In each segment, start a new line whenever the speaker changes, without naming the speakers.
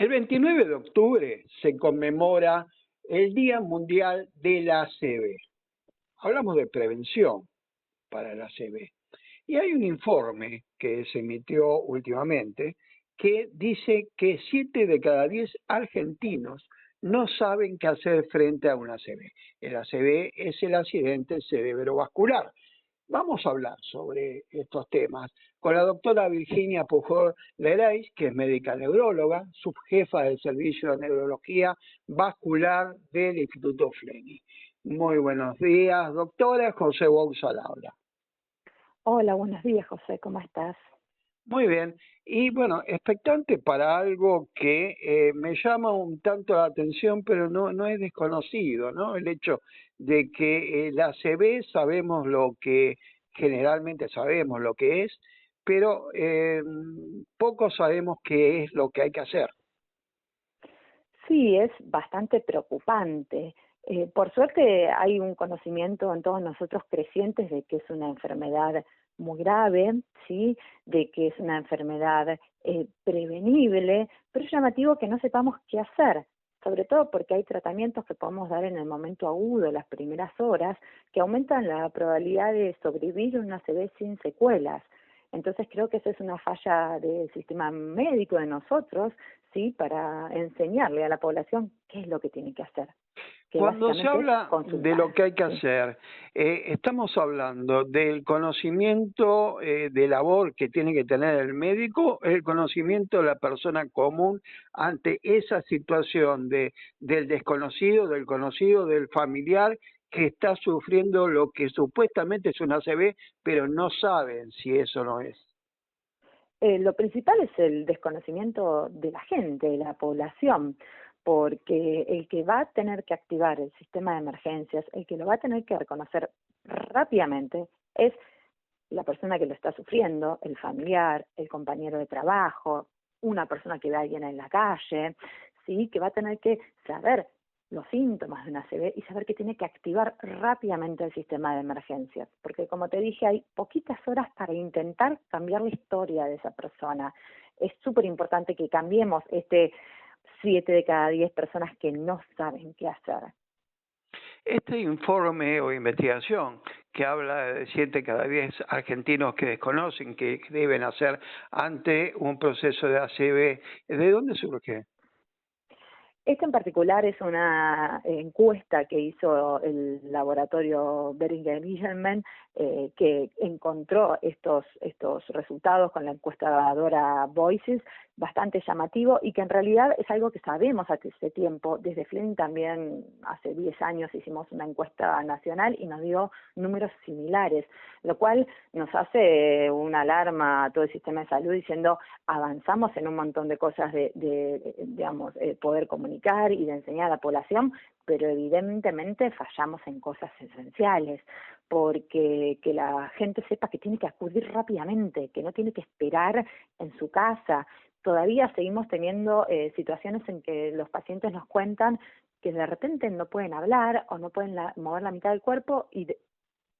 El 29 de octubre se conmemora el Día Mundial de la ACV. Hablamos de prevención para la ACV. Y hay un informe que se emitió últimamente que dice que 7 de cada 10 argentinos no saben qué hacer frente a una ACV. El ACV es el accidente cerebrovascular. Vamos a hablar sobre estos temas con la doctora Virginia Pujol Lereis, que es médica neuróloga, subjefa del Servicio de Neurología Vascular del Instituto Fleni. Muy buenos días, doctora. José Bous al habla.
Hola, buenos días, José, ¿cómo estás?
Muy bien. Y bueno, expectante para algo que me llama un tanto la atención, pero no es desconocido, ¿no? El hecho de que la ACV sabemos lo que, generalmente sabemos lo que es, pero poco sabemos qué es lo que hay que hacer.
Sí, es bastante preocupante. Por suerte hay un conocimiento en todos nosotros crecientes de que es una enfermedad muy grave, ¿sí? De que es una enfermedad prevenible, pero es llamativo que no sepamos qué hacer, sobre todo porque hay tratamientos que podemos dar en el momento agudo, las primeras horas, que aumentan la probabilidad de sobrevivir una ACV sin secuelas. Entonces creo que esa es una falla del sistema médico de nosotros, sí, para enseñarle a la población qué es lo que tiene que hacer, que
Cuando se
básicamente es
habla de lo
consultar.
que hay que
¿Sí?
hacer, estamos hablando del conocimiento de labor que tiene que tener el médico, el conocimiento de la persona común ante esa situación del desconocido, del conocido, del familiar que está sufriendo lo que supuestamente es una ACV, pero no saben si eso no es.
Lo principal es el desconocimiento de la gente, de la población, porque el que va a tener que activar el sistema de emergencias, el que lo va a tener que reconocer rápidamente, es la persona que lo está sufriendo, el familiar, el compañero de trabajo, una persona que ve a alguien en la calle, sí, que va a tener que saber los síntomas de una ACV y saber que tiene que activar rápidamente el sistema de emergencias, porque como te dije, hay poquitas horas para intentar cambiar la historia de esa persona. Es súper importante que cambiemos 7 de cada 10 personas que no saben qué hacer.
Este informe o investigación que habla de 7 cada 10 argentinos que desconocen qué deben hacer ante un proceso de ACV, ¿de dónde surge?
Esta en particular es una encuesta que hizo el laboratorio Boehringer Ingelheim, que encontró estos resultados con la encuestadora Voices, bastante llamativo y que en realidad es algo que sabemos hace tiempo. Desde Flynn también hace 10 años hicimos una encuesta nacional y nos dio números similares, lo cual nos hace una alarma a todo el sistema de salud diciendo avanzamos en un montón de cosas digamos, poder comunicar y de enseñar a la población, pero evidentemente fallamos en cosas esenciales, porque que la gente sepa que tiene que acudir rápidamente, que no tiene que esperar en su casa. Todavía seguimos teniendo situaciones en que los pacientes nos cuentan que de repente no pueden hablar o no pueden mover la mitad del cuerpo y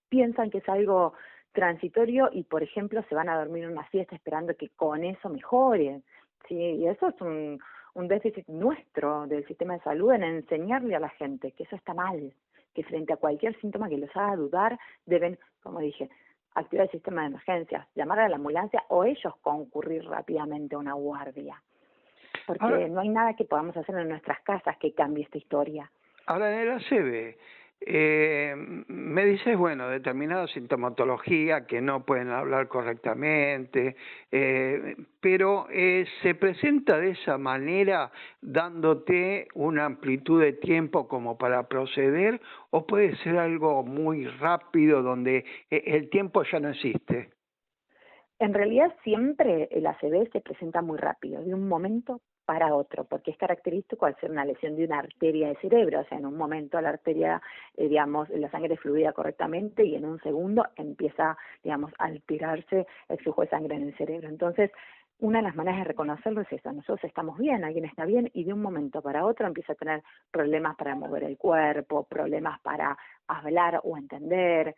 piensan que es algo transitorio y, por ejemplo, se van a dormir una siesta esperando que con eso mejore. Sí, y eso es un déficit nuestro del sistema de salud en enseñarle a la gente que eso está mal, que frente a cualquier síntoma que los haga dudar deben, como dije, activar el sistema de emergencias, llamar a la ambulancia o ellos concurrir rápidamente a una guardia.
Ahora,
Porque no hay nada que podamos hacer en nuestras casas que cambie esta historia.
ahora en el ACV, me dices, bueno, determinada sintomatología, que no pueden hablar correctamente, pero ¿se presenta de esa manera dándote una amplitud de tiempo como para proceder o puede ser algo muy rápido donde el tiempo ya no existe?
En realidad siempre el ACV se presenta muy rápido, de un momento para otro, porque es característico al ser una lesión de una arteria del cerebro, o sea, en un momento la arteria, digamos, la sangre fluida correctamente y en un segundo empieza, digamos, a alterarse el flujo de sangre en el cerebro. Entonces, una de las maneras de reconocerlo es esa, nosotros estamos bien, alguien está bien y de un momento para otro empieza a tener problemas para mover el cuerpo, problemas para hablar o entender,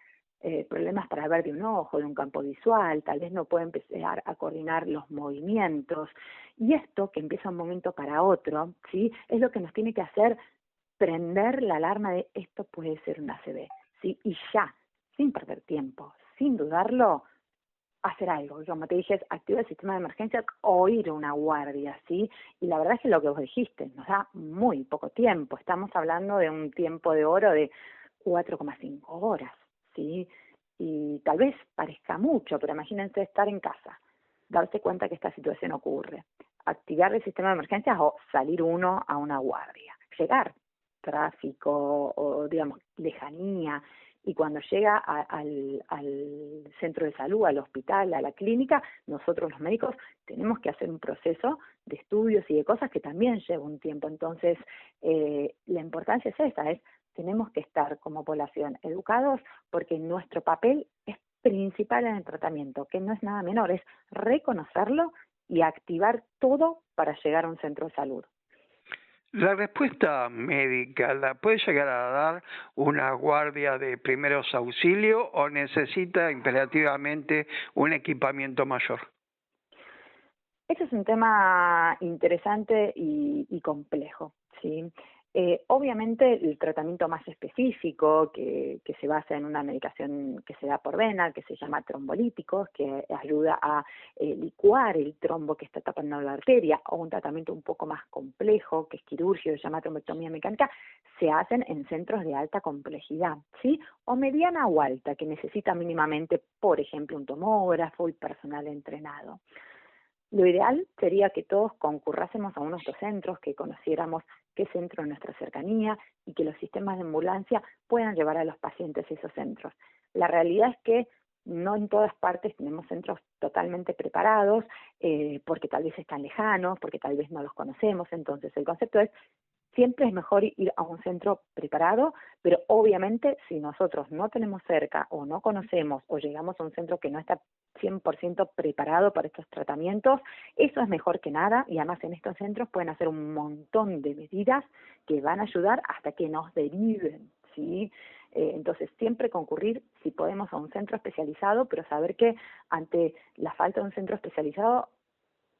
problemas para ver de un ojo, de un campo visual, tal vez no puede empezar a coordinar los movimientos. Y esto, que empieza un momento para otro, ¿sí? Es lo que nos tiene que hacer prender la alarma de esto puede ser una ACV, ¿sí? Y ya, sin perder tiempo, sin dudarlo, hacer algo. Como te dije, es activar el sistema de emergencias o ir a una guardia, ¿sí? Y la verdad es que lo que vos dijiste, nos da muy poco tiempo. Estamos hablando de un tiempo de oro de 4,5 horas, ¿sí? Y tal vez parezca mucho, pero imagínense estar en casa, darse cuenta que esta situación ocurre, activar el sistema de emergencias o salir uno a una guardia, llegar, tráfico o, digamos, lejanía, y cuando llega al centro de salud, al hospital, a la clínica, nosotros los médicos tenemos que hacer un proceso de estudios y de cosas que también lleva un tiempo. Entonces, la importancia es esa, tenemos que estar como población educados porque nuestro papel es principal en el tratamiento, que no es nada menor, es reconocerlo y activar todo para llegar a un centro de salud.
La respuesta médica, ¿la puede llegar a dar una guardia de primeros auxilios o necesita imperativamente un equipamiento mayor?
Ese es un tema interesante y complejo, ¿sí? Obviamente el tratamiento más específico que se basa en una medicación que se da por vena, que se llama trombolíticos, que ayuda a licuar el trombo que está tapando la arteria, o un tratamiento un poco más complejo, que es quirúrgico, se llama trombectomía mecánica, se hacen en centros de alta complejidad, ¿sí? O mediana o alta, que necesita mínimamente, por ejemplo, un tomógrafo y personal entrenado. Lo ideal sería que todos concurrásemos a uno de estos centros, que conociéramos qué centro en nuestra cercanía y que los sistemas de ambulancia puedan llevar a los pacientes a esos centros. La realidad es que no en todas partes tenemos centros totalmente preparados, porque tal vez están lejanos, porque tal vez no los conocemos. Entonces el concepto es, siempre es mejor ir a un centro preparado, pero obviamente si nosotros no tenemos cerca o no conocemos o llegamos a un centro que no está 100% preparado para estos tratamientos, eso es mejor que nada, y además en estos centros pueden hacer un montón de medidas que van a ayudar hasta que nos deriven, ¿sí? Entonces siempre concurrir, si podemos, a un centro especializado, pero saber que ante la falta de un centro especializado,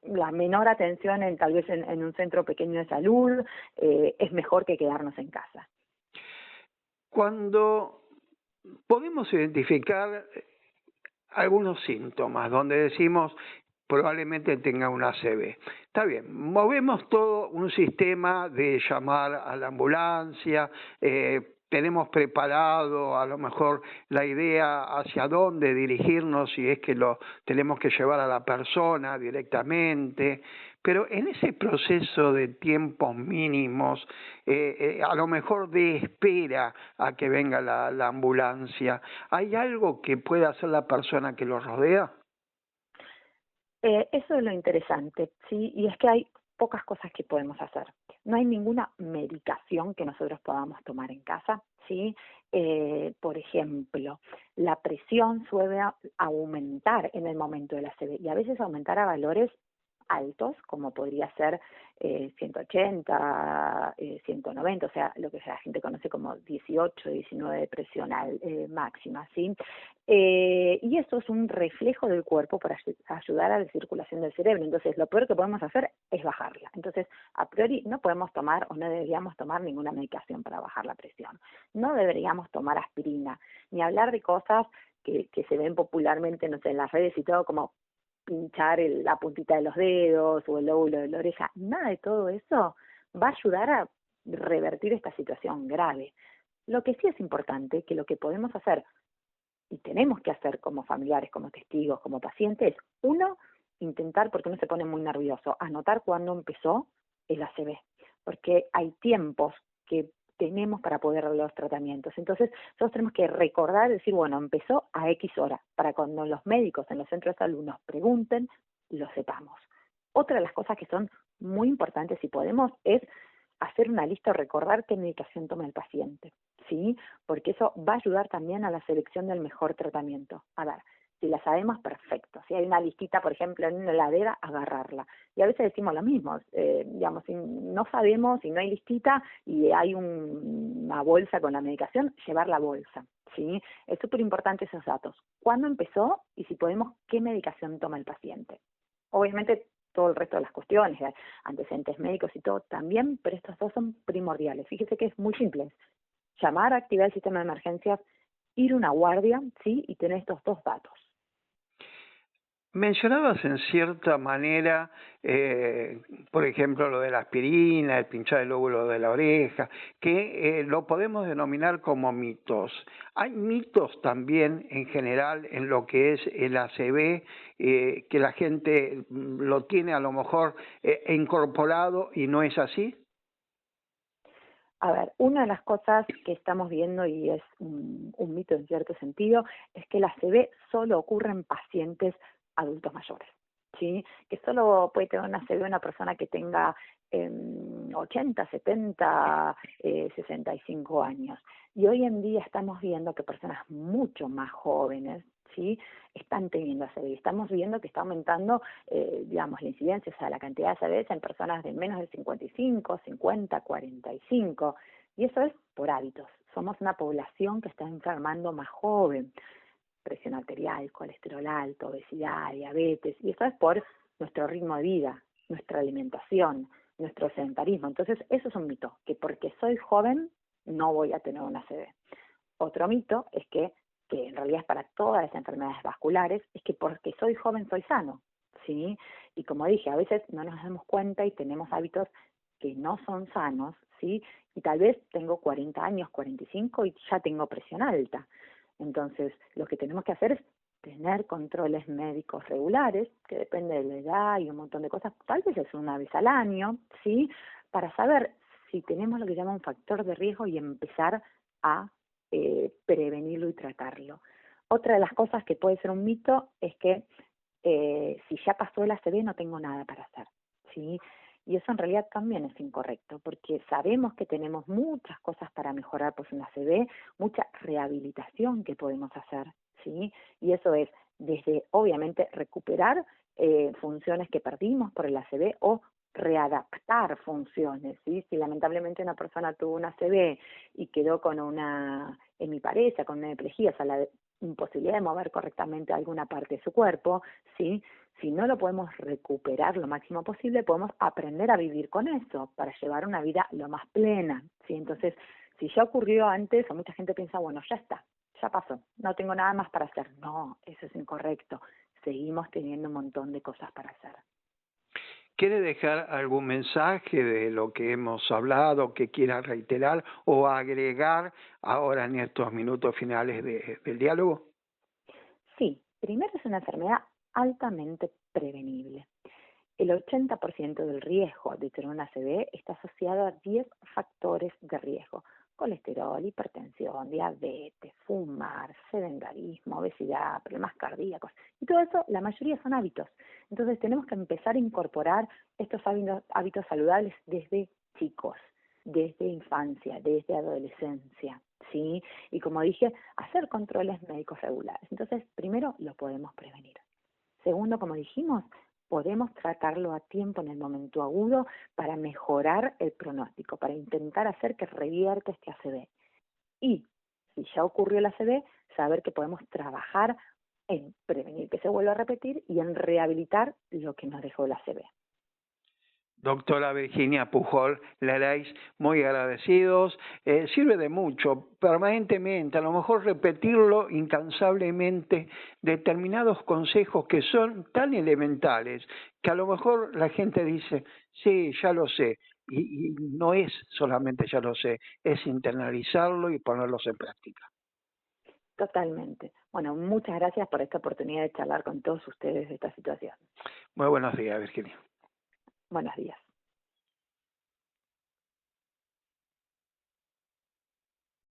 la menor atención tal vez en un centro pequeño de salud, es mejor que quedarnos en casa.
Cuando podemos identificar algunos síntomas donde decimos probablemente tenga una ACV. Está bien, movemos todo un sistema de llamar a la ambulancia, tenemos preparado a lo mejor la idea hacia dónde dirigirnos si es que lo tenemos que llevar a la persona directamente, pero en ese proceso de tiempos mínimos, a lo mejor de espera a que venga la ambulancia, ¿hay algo que pueda hacer la persona que lo rodea?
Eso es lo interesante, ¿sí? Y es que hay pocas cosas que podemos hacer. No hay ninguna medicación que nosotros podamos tomar en casa, ¿sí? Por ejemplo, la presión suele aumentar en el momento de la ACV y a veces aumentar a valores altos, como podría ser 180, 190, o sea, lo que la gente conoce como 18, 19 de presión máxima, ¿sí? Y eso es un reflejo del cuerpo para ayudar a la circulación del cerebro. Entonces, lo peor que podemos hacer es bajarla. Entonces, a priori, no podemos tomar o no deberíamos tomar ninguna medicación para bajar la presión. No deberíamos tomar aspirina, ni hablar de cosas que se ven popularmente, no sé, en las redes y todo, como pinchar la puntita de los dedos o el lóbulo de la oreja. Nada de todo eso va a ayudar a revertir esta situación grave. Lo que sí es importante, que lo que podemos hacer y tenemos que hacer como familiares, como testigos, como pacientes, uno, intentar, porque uno se pone muy nervioso, anotar cuándo empezó el ACV, porque hay tiempos que tenemos para poder dar los tratamientos. Entonces, nosotros tenemos que recordar, decir, bueno, empezó a X hora, para cuando los médicos en los centros de salud nos pregunten, lo sepamos. Otra de las cosas que son muy importantes, si podemos, es hacer una lista o recordar qué medicación toma el paciente, ¿sí? Porque eso va a ayudar también a la selección del mejor tratamiento. A ver, si la sabemos, perfecto. Si hay una listita, por ejemplo, en una heladera, agarrarla. Y a veces decimos lo mismo, digamos, si no sabemos, si no hay listita y hay una bolsa con la medicación, llevar la bolsa, ¿sí? Es súper importante esos datos. ¿Cuándo empezó? Y si podemos, ¿qué medicación toma el paciente? Obviamente todo el resto de las cuestiones, antecedentes médicos y todo también, pero estos dos son primordiales. Fíjese que es muy simple. Llamar a activar el sistema de emergencias, ir a una guardia, ¿sí? Y tener estos dos datos.
Mencionabas en cierta manera, por ejemplo, lo de la aspirina, el pinchar el lóbulo de la oreja, que lo podemos denominar como mitos. Hay mitos también en general en lo que es el ACV, que la gente lo tiene a lo mejor incorporado y no es así.
A ver, una de las cosas que estamos viendo, y es un mito en cierto sentido, es que la ACV solo ocurre en pacientes adultos mayores, ¿sí? Que solo puede tener una ACV una persona que tenga 80, 70, 65 años. Y hoy en día estamos viendo que personas mucho más jóvenes, ¿sí? Están teniendo ACV. Estamos viendo que está aumentando, digamos, la incidencia, o sea, la cantidad de ACVs en personas de menos de 55, 50, 45. Y eso es por hábitos. Somos una población que está enfermando más joven. Presión arterial, colesterol alto, obesidad, diabetes. Y eso es por nuestro ritmo de vida, nuestra alimentación, nuestro sedentarismo. Entonces, eso es un mito, que porque soy joven no voy a tener una ACV. Otro mito es que en realidad es para todas las enfermedades vasculares, es que porque soy joven soy sano, ¿sí? Y como dije, a veces no nos damos cuenta y tenemos hábitos que no son sanos, ¿sí? Y tal vez tengo 40 años, 45 y ya tengo presión alta. Entonces, lo que tenemos que hacer es tener controles médicos regulares, que depende de la edad y un montón de cosas, tal vez es una vez al año, ¿sí? Para saber si tenemos lo que llama un factor de riesgo y empezar a prevenirlo y tratarlo. Otra de las cosas que puede ser un mito es que si ya pasó el ACV no tengo nada para hacer, ¿sí? Y eso en realidad también es incorrecto, porque sabemos que tenemos muchas cosas para mejorar pues un ACV, mucha rehabilitación que podemos hacer, ¿sí? Y eso es desde, obviamente, recuperar funciones que perdimos por el ACV o readaptar funciones, ¿sí? Si lamentablemente una persona tuvo una ACV y quedó con una hemiparesia, con una hemiplegia, o sea, la imposibilidad de mover correctamente alguna parte de su cuerpo, ¿sí? Si no lo podemos recuperar lo máximo posible, podemos aprender a vivir con eso para llevar una vida lo más plena, ¿sí? Entonces, si ya ocurrió antes, o mucha gente piensa, bueno, ya está, ya pasó, no tengo nada más para hacer. No, eso es incorrecto. Seguimos teniendo un montón de cosas para hacer.
¿Quiere dejar algún mensaje de lo que hemos hablado, que quiera reiterar o agregar ahora en estos minutos finales del diálogo?
Sí, primero es una enfermedad altamente prevenible. El 80% del riesgo de tener una ACV está asociado a 10 factores de riesgo: colesterol, hipertensión, diabetes, fumar, sedentarismo, obesidad, problemas cardíacos. Y todo eso, la mayoría son hábitos. Entonces tenemos que empezar a incorporar estos hábitos saludables desde chicos, desde infancia, desde adolescencia, ¿sí? Y como dije, hacer controles médicos regulares. Entonces, primero lo podemos prevenir. Segundo, como dijimos, podemos tratarlo a tiempo en el momento agudo para mejorar el pronóstico, para intentar hacer que revierta este ACV. Y si ya ocurrió el ACV, saber que podemos trabajar en prevenir que se vuelva a repetir y en rehabilitar lo que nos dejó el ACV.
Doctora Virginia Pujol Larraíz, muy agradecidos. Sirve de mucho, permanentemente, a lo mejor repetirlo incansablemente, determinados consejos que son tan elementales que a lo mejor la gente dice, sí, ya lo sé, y no es solamente ya lo sé, es internalizarlo y ponerlos en práctica.
Totalmente. Bueno, muchas gracias por esta oportunidad de charlar con todos ustedes de esta situación.
Muy buenos días, Virginia.
Buenos días.